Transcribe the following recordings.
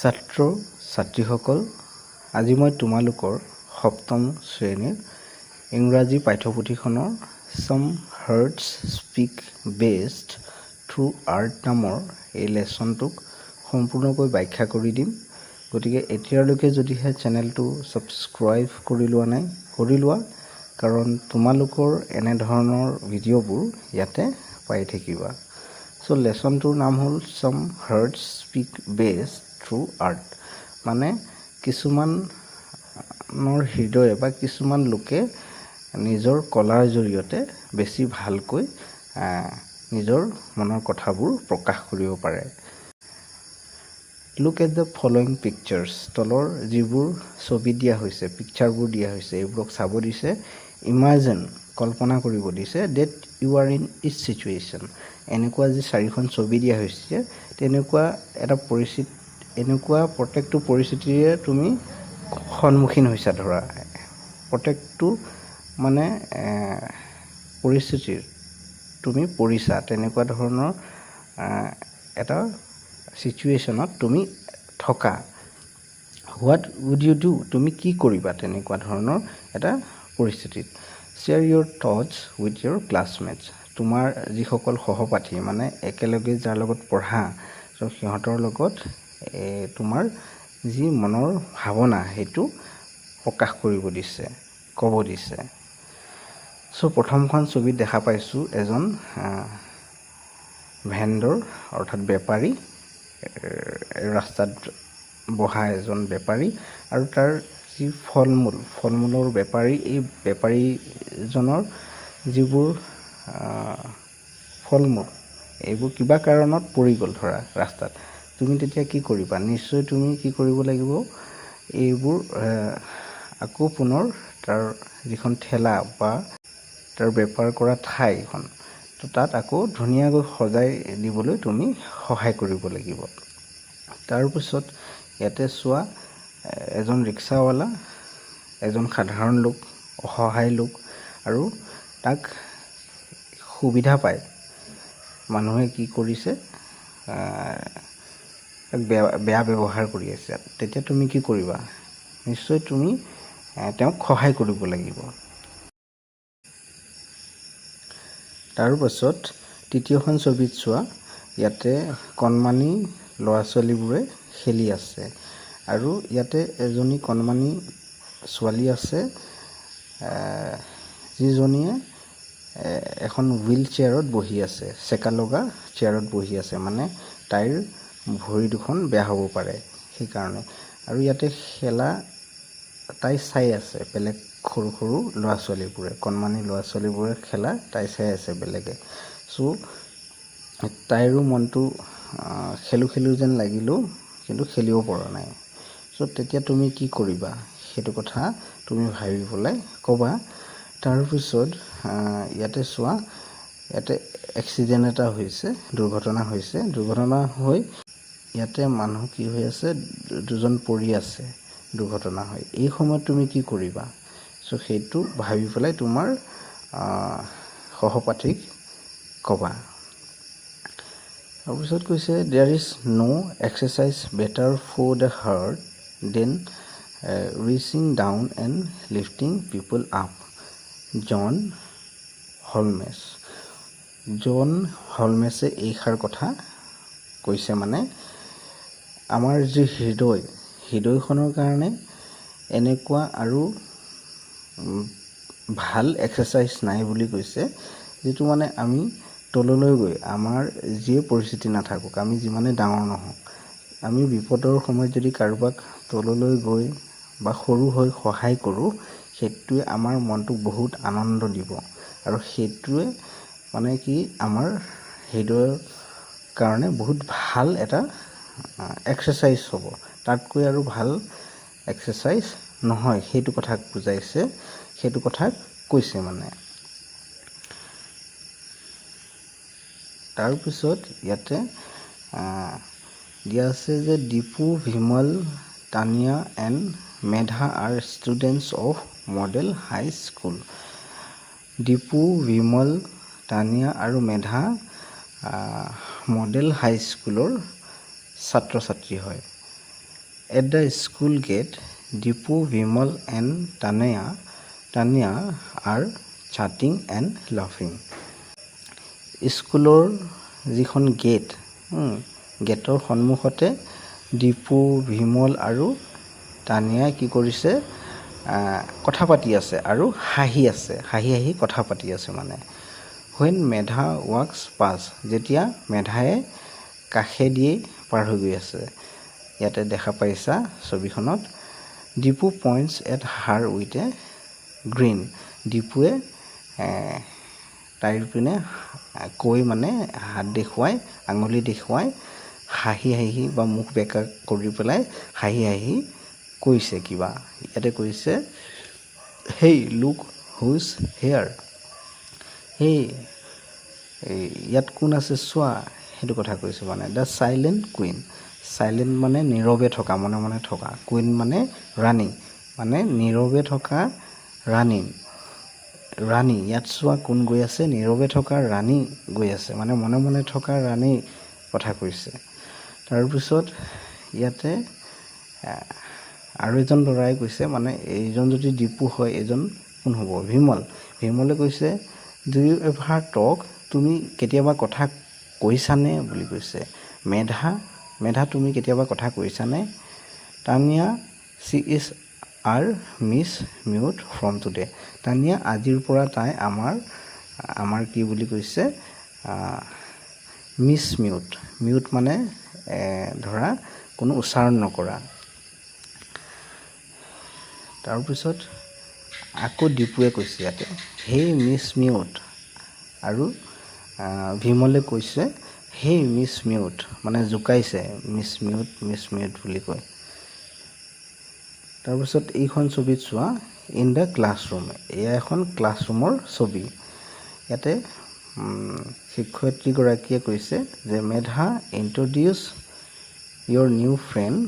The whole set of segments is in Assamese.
ছাত্ৰ ছাত্ৰীসকল, আজি মই তোমালোকৰ সপ্তম শ্ৰেণীৰ ইংৰাজী পাঠ্যপুথিখনৰ Some Words Speak Best Through Art নামৰ এই লেচনটোক সম্পূৰ্ণকৈ ব্যাখ্যা কৰি দিম। গতিকে এতিয়ালৈকে যদিহে চেনেলটো ছাবস্ক্ৰাইব কৰি লোৱা নাই, কৰি লোৱা, কাৰণ তোমালোকৰ এনেধৰণৰ ভিডিঅ'বোৰ ইয়াতে পাই থাকিবা। চ' লেচনটোৰ নাম হ'ল Some Words Speak Best Through Art, মানে কিছুমানৰ হৃদয়ে বা কিছুমান লোকে নিজৰ কলাৰ জৰিয়তে বেছি ভালকৈ নিজৰ মনৰ কথাবোৰ প্ৰকাশ কৰিব পাৰে। Look at the following pictures. তলৰ যিবোৰ ছবি দিয়া হৈছে, পিকচাৰবোৰ দিয়া হৈছে, এইবোৰক চাব দিছে। Imagine, কল্পনা কৰিব দিছে, that you are in each situation. এনেকুৱা যি চাৰিখন ছবি দিয়া হৈছে, তেনেকুৱা এটা এনেকুৱা প্ৰত্যেকটো পৰিস্থিতিৰে তুমি সন্মুখীন হৈছা। ধৰা প্ৰত্যেকটো মানে পৰিস্থিতিৰ তুমি পৰিছা, তেনেকুৱা ধৰণৰ এটা চিটুৱেশ্যনত তুমি থকা। হোৱাট উড ইউ ডু, তুমি কি কৰিবা তেনেকুৱা ধৰণৰ এটা পৰিস্থিতিত। Share your thoughts with your classmates, তোমাৰ যিসকল সহপাঠী, মানে একেলগে যাৰ লগত পঢ়া, ত' সিহঁতৰ লগত তোমাৰ যি মনৰ ভাৱনা সেইটো প্ৰকাশ কৰিব দিছে, ক'ব দিছে। চ' প্ৰথমখন ছবিত দেখা পাইছোঁ এজন ভেণ্ডৰ অৰ্থাৎ বেপাৰী, ৰাস্তাত বহা এজন বেপাৰী, আৰু তাৰ যি ফল মূলৰ বেপাৰী, এই বেপাৰীজনৰ যিবোৰ ফল মূল, এইবোৰ কিবা কাৰণত পৰি গ'ল ধৰা ৰাস্তাত। তুমি তেতিয়া কি কৰিবা? নিশ্চয় তুমি কি কৰিব লাগিব, এইবোৰ আকৌ পুনৰ তাৰ যিখন ঠেলা বা তাৰ বেপাৰ কৰা ঠাইখন, তো তাত আকৌ ধুনীয়াকৈ সজাই দিবলৈ তুমি সহায় কৰিব লাগিব। তাৰপিছত ইয়াতে চোৱা, এজন ৰিক্সাৱালা, এজন সাধাৰণ লোক, অসহায় লোক, আৰু তাক সুবিধা পায় মানুহে কি কৰিছে, বেয়া ব্যৱহাৰ কৰি আছে। তেতিয়া তুমি কি কৰিবা? নিশ্চয় তুমি তেওঁক সহায় কৰিব লাগিব। তাৰপাছত তৃতীয়খন ছবিত চোৱা, ইয়াতে কণমানি ল'ৰা ছোৱালীবোৰে খেলি আছে, আৰু ইয়াতে এজনী কণমানি ছোৱালী আছে যিজনীয়ে এখন হুইল চেয়াৰত বহি আছে, চেকা লগা চেয়াৰত বহি আছে, মানে তাইৰ ভৰি দুখন বেয়া হ'ব পাৰে সেইকাৰণে। আৰু ইয়াতে খেলা তাই চাই আছে, বেলেগ সৰু সৰু ল'ৰা ছোৱালীবোৰে, কণমানি ল'ৰা ছোৱালীবোৰে খেলা তাই চাই আছে বেলেগে। চ' তাইৰো মনটো খেলো যেন লাগিলেও কিন্তু খেলিব পৰা নাই। চ' তেতিয়া তুমি কি কৰিবা সেইটো কথা তুমি ভাবি পেলাই ক'বা। তাৰপিছত ইয়াতে চোৱা, ইয়াতে এক্সিডেণ্ট এটা হৈছে, দুৰ্ঘটনা হৈছে। দুৰ্ঘটনা হৈ ইয়াতে মানুহ কি হৈ আছে, দুজন পৰি আছে দুৰ্ঘটনা হৈ। এই সময়ত তুমি কি কৰিবা? চ' সেইটো ভাবি পেলাই তোমাৰ সহপাঠীক ক'বা। তাৰপিছত কৈছে, there is no' exercise better for the heart than reaching down and lifting people up. John Holmes. জন হলমেছে এইষাৰ কথা কৈছে, মানে আমাৰ যি হৃদয়খনৰ কাৰণে এনেকুৱা আৰু ভাল এক্সাৰচাইজ নাই বুলি কৈছে, যিটো মানে আমি তললৈ গৈ, আমাৰ যিয়ে পৰিস্থিতি নাথাকক, আমি যিমানে ডাঙৰ নহওক, আমি বিপদৰ সময়ত যদি কাৰোবাক তললৈ গৈ বা সৰু হৈ সহায় কৰোঁ, সেইটোৱে আমাৰ মনটোক বহুত আনন্দ দিব, আৰু সেইটোৱে মানে কি আমাৰ হৃদয়ৰ কাৰণে বহুত ভাল এটা এক্সাৰচাইজ হ'ব। তাতকৈ আৰু ভাল এক্সাৰচাইজ নহয়, সেইটো কথা বুজাইছে, সেইটো কথা কৈছে মানে। তাৰপিছত ইয়াতে দিয়া আছে যে Dipu, Bimal, Tania and Medha are students of Model High School. Dipu, Bimal, Tania আৰু মেধা মডেল হাই স্কুলৰ ছাত্ৰ ছাত্ৰী হয়। At the school gate, Dipu, Vimal and Tanya are chatting and laughing. স্কুলৰ যিখন গেট, গেটৰ সন্মুখতে দীপু, বিমল আৰু তানিয়াই কি কৰিছে, কথা পাতি আছে আৰু হাঁহি হাঁহি কথা পাতি আছে মানে। When মেধা walks past, যেতিয়া মেধাই কাষেদিয়ে পাৰ হৈ গৈ আছে। ইয়াতে দেখা পাইছা ছবিখনত Dipu points at her with a grin. দীপুৱে তাইৰ পিনে কৈ মানে হাত দেখুৱাই, আঙুলি দেখুৱাই হাঁহি বা মুখ বেকা কৰি পেলাই হাঁহি কৈছে কিবা। ইয়াতে কৈছে হেই লুক হুইজ হেয়াৰ, হেই ইয়াত কোন আছে চোৱা, সেইটো কথা কৈছে মানে। দ্য চাইলেণ্ট কুইন, চাইলেণ্ট মানে নীৰৱে থকা, মনে মনে থকা, কুইন মানে ৰাণী, মানে নীৰৱে থকা ৰাণী। ইয়াত চোৱা কোন গৈ আছে, নীৰৱে থকা ৰাণী গৈ আছে, মানে মনে মনে থকা ৰাণী কথা কৈছে। তাৰপিছত ইয়াতে আৰু এজন ল'ৰাই কৈছে, মানে এইজন যদি দীপু হয় এইজন কোন হ'ব, বিমলে কৈছে ডু ইউ এভাৰ টক, তুমি কেতিয়াবা কথা কৈছানে বুলি কৈছে। মেধা তুমি কেতিয়াবা কথা কৈছানে। Tania she is our miss mute from today, Tania আজিৰ পৰা তাই আমাৰ কি বুলি কৈছে, মিছ মিউট মানে ধৰা কোনো উচ্চাৰণ নকৰা। তাৰপিছত আকৌ দীপুৱে কৈছে ইয়াতে হেই মিছ মিউট, আৰু ভীমলে কৈছে হেই মিছ মিউট, মানে জোকাইছে মিছ মিউট বুলি কয়। তাৰপিছত এইখন ছবিত চোৱা ইন দ্য ক্লাছৰুম, এয়া এখন ক্লাছৰুমৰ ছবি। ইয়াতে শিক্ষয়িত্ৰীগৰাকীয়ে কৈছে যে Medha introduce your new friend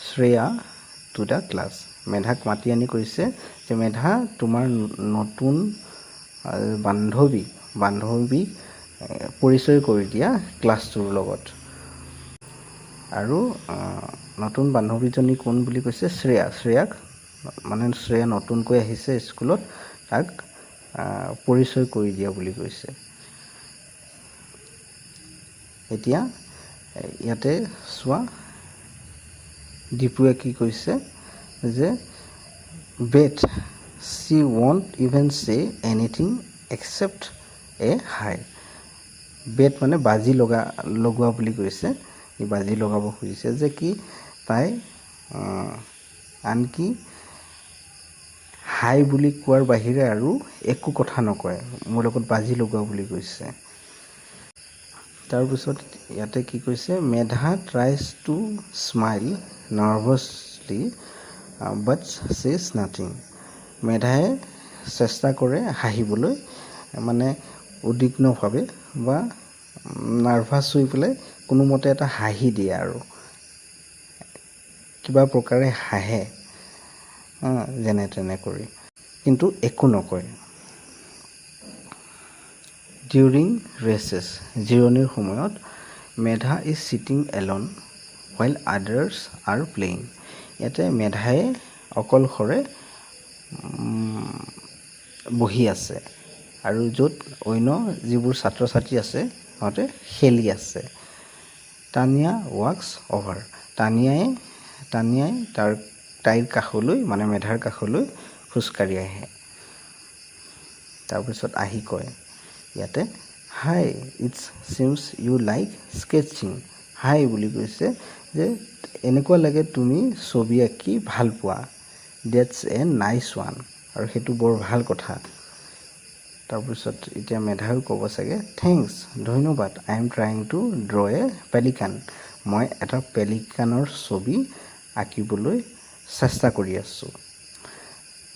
Shreya to the class. মেধাক মাতি আনি কৈছে যে মেধা তোমাৰ নতুন বান্ধৱী পৰিচয় কৰি দিয়া ক্লাছটোৰ লগত। আৰু নতুন বান্ধৱীজনী কোন বুলি কৈছে, শ্ৰেয়াক, মানে শ্ৰেয়া নতুনকৈ আহিছে স্কুলত, তাক পৰিচয় কৰি দিয়া বুলি কৈছে। এতিয়া ইয়াতে চোৱা দীপুৱে কি কৈছে যে bet she won't even say anything except a hi, bet মানে বাজি লগোৱা বুলি কৈছে, বাজি লগাব খুজিছে যে কি তাই আনকি হাই বুলি কোৱাৰ বাহিৰে আৰু একো কথা নকয়, মোৰ লগত বাজি লগোৱা বুলি কৈছে। তাৰপিছত ইয়াতে কি কৈছে, মেধা ট্ৰাইজ টু স্মাইল নাৰ্ভাছলি বাট ছেজ নাথিং, মেধাই চেষ্টা কৰে হাঁহিবলৈ, মানে উদ্বিগ্নভাৱে বা নাৰ্ভাছ হৈ পেলাই কোনোমতে এটা হাঁহি দিয়ে আৰু কিবা প্ৰকাৰে হাঁহে যেনে তেনে কৰি, কিন্তু একো নকয়। ডিউৰিং ৰেচেছ, জিৰণিৰ সময়ত মেধা is cheating Elon while others R playing, ইয়াতে মেধাই অকলশৰে বহি আছে আৰু য'ত অন্য যিবোৰ ছাত্ৰ ছাত্ৰী আছে সিহঁতে খেলি আছে। তানিয়া ৱাক্স অভাৰ, তানিয়াই তাইৰ কাষলৈ, মানে মেধাৰ কাষলৈ খোজকাঢ়ি আহে। তাৰপিছত আহি কয় ইয়াতে হাই ইটছ চিমছ ইউ লাইক স্কেটছিং, হাই বুলি কৈছে যে এনেকুৱা লাগে তুমি ছবি আঁকি ভাল পোৱা, ডেটছ এ নাইচ ওৱান, আৰু সেইটো বৰ ভাল কথা। তাৰপিছত এতিয়া মেধাও ক'ব চাগে থেংকছ, ধন্যবাদ, I am trying two draw A pelican, মই এটা পেলিকানৰ ছবি আঁকিবলৈ চেষ্টা কৰি আছোঁ।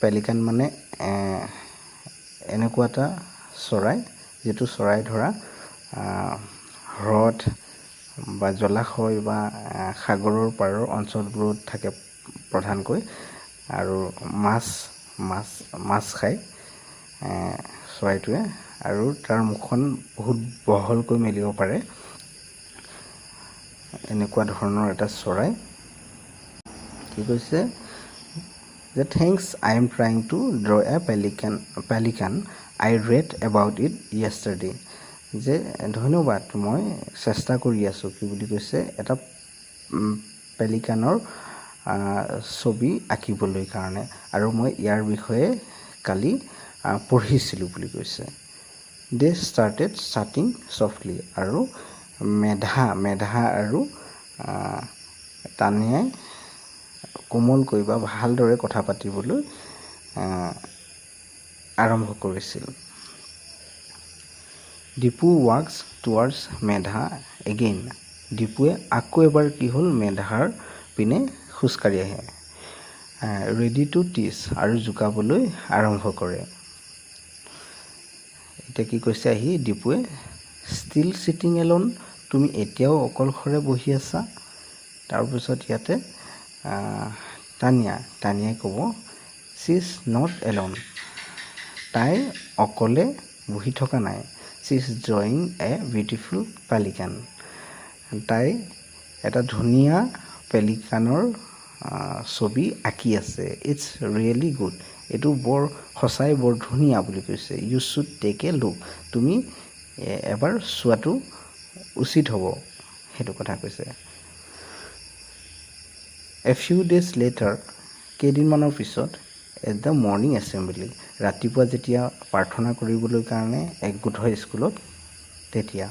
পেলিকান মানে এনেকুৱা এটা চৰাই, যিটো চৰাই ধৰা হ্ৰদ বা জলাশয় বা সাগৰৰ পাৰৰ অঞ্চলবোৰত থাকে প্ৰধানকৈ, আৰু মাছ খায় চৰাইটোৱে, আৰু তাৰ মুখখন বহুত বহলকৈ মেলিব পাৰে, এনেকুৱা ধৰণৰ এটা চৰাই। কি কৈছে যে thanks I am trying to draw a pelican I read about it yesterday যে ধন্যবাদ মই চেষ্টা কৰি আছোঁ কি বুলি কৈছে এটা পেলিকানৰ ছবি আঁকিবলৈ কাৰণে আৰু মই ইয়াৰ বিষয়ে কালি পঢ়িছিলোঁ বুলি কৈছে they started chatting softly আৰু মেধা আৰু তানিয়াই কোমলকৈ বা ভালদৰে কথা পাতিবলৈ আৰম্ভ কৰিছিল দীপু ৱাকছ টুৱাৰ্ডছ মেধা এগেইন দীপুৱে আকৌ এবাৰ কি হ'ল মেধাৰ পিনে খোজকাঢ়ি আহে ৰেডি টু টিচ আৰু জোকাবলৈ আৰম্ভ কৰে এতিয়া কি কৈছে আহি দীপুৱে ষ্টিল চিটিং এলন তুমি এতিয়াও অকলশৰে বহি আছা তাৰপিছত ইয়াতে তানিয়াই ক'ব চি ইজ নট এলন তাই অকলে বহি থকা নাই C is drawing a beautiful pelican তাই এটা ধুনীয়া পেলিকানৰ ছবি আঁকি আছে ইটছ ৰিয়েলি গুড এইটো সঁচাই বৰ ধুনীয়া বুলি কৈছে you should take a look তুমি এবাৰ চোৱাটো উচিত হ'ব সেইটো কথা কৈছে এ ফিউ ডেজ লেটাৰ কেইদিনমানৰ পিছত এট দ্য মৰ্ণিং এছেম্বলি ৰাতিপুৱা যেতিয়া প্ৰাৰ্থনা কৰিবলৈ কাৰণে একগোট হয় স্কুলত তেতিয়া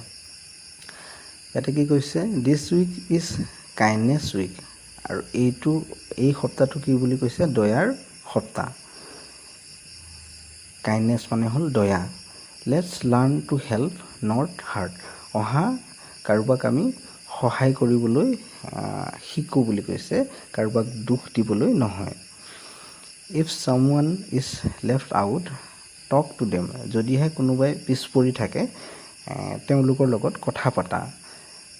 ইয়াতে কি কৈছে দিছ উইক ইজ কাইণ্ডনেছ উইক আৰু এই সপ্তাহটো কি বুলি কৈছে দয়াৰ সপ্তাহ কাইণ্ডনেছ মানে হ'ল দয়া let's learn to help not heart অহা কাৰোবাক আমি সহায় কৰিবলৈ শিকোঁ বুলি কৈছে কাৰোবাক দুখ দিবলৈ নহয় if someone is left out talk to them যদিহে কোনোবাই পিছ পৰি থাকে তেওঁলোকৰ লগত কথা পতা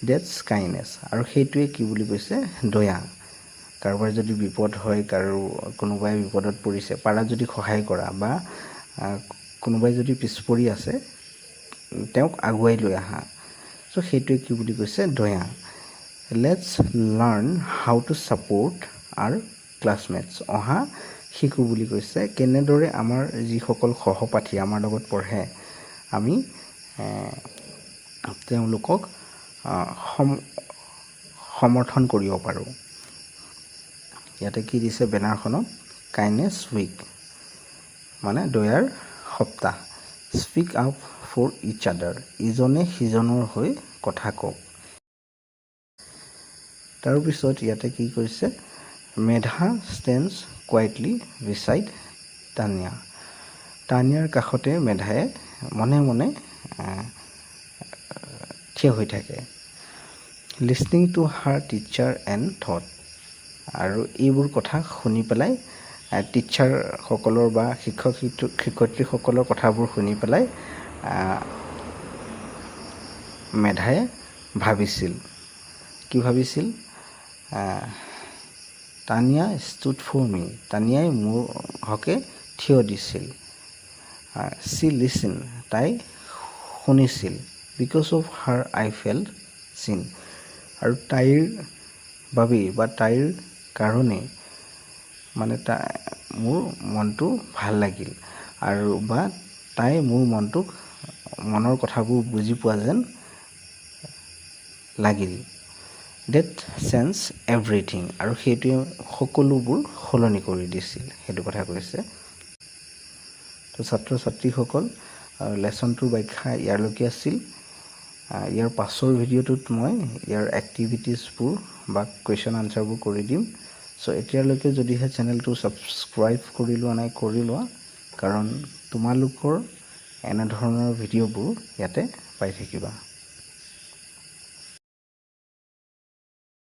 ডেটছ কাইণ্ডনেছ আৰু সেইটোৱে কি বুলি কৈছে দয়া কাৰোবাৰ যদি বিপদ হয় কোনোবাই বিপদত পৰিছে পাৰা যদি সহায় কৰা বা কোনোবাই যদি পিছ পৰি আছে তেওঁক আগুৱাই লৈ আহা চ' সেইটোৱে কি বুলি কৈছে দয়া let's learn how to support our classmates অহা শিকোঁ বুলি কৈছে কেনেদৰে আমাৰ যিসকল সহপাঠী আমাৰ লগত পঢ়ে আমি তেওঁলোকক সমৰ্থন কৰিব পাৰোঁ ইয়াতে কি দিছে বেনাৰখনত কাইণ্ডনেছ উইক মানে দয়াৰ সপ্তাহ স্পীক আপ ফৰ ইচ আদাৰ ইজনে সিজনৰ হৈ কথা কওক তাৰপিছত ইয়াতে কি কৈছে মেধা ষ্টেণ্ডছ কুৱাইটলি বিচাইড তানিয়াৰ কাষতে মেধাই মনে মনে থিয় হৈ থাকে listening to her teacher and thought আৰু এইবোৰ কথা শুনি পেলাই টিচাৰসকলৰ বা শিক্ষয়িত্ৰীসকলৰ কথাবোৰ শুনি পেলাই মেধাই ভাবিছিল কি ভাবিছিল তানিয়া ষ্টুড ফৰ মি তানিয়াই মোৰ হকে থিয় দিছিল চি লিচন তাই শুনিছিল because of her I felt চিন আৰু তাইৰ বাবেই বা তাইৰ কাৰণে মানে মোৰ মনটো ভাল লাগিল আৰু বা তাই মোৰ মনৰ কথাবোৰ বুজি পোৱা যেন লাগিল ডেট চেঞ্জ এভৰিথিং আৰু সেইটোৱে সকলোবোৰ সলনি কৰি দিছিল সেইটো কথা কৈছে তো ছাত্ৰ ছাত্ৰীসকল লেচনটোৰ ব্যাখ্যা ইয়ালৈকে আছিল ইয়াৰ পাছৰ ভিডিঅ'টোত মই ইয়াৰ এক্টিভিটিজবোৰ বা কুৱেশ্যন আনচাৰবোৰ কৰি দিম চ' এতিয়ালৈকে যদিহে চেনেলটো ছাবস্ক্ৰাইব কৰি লোৱা নাই কৰি লোৱা কাৰণ তোমালোকৰ এনেধৰণৰ ভিডিঅ'বোৰ ইয়াতে পাই থাকিবা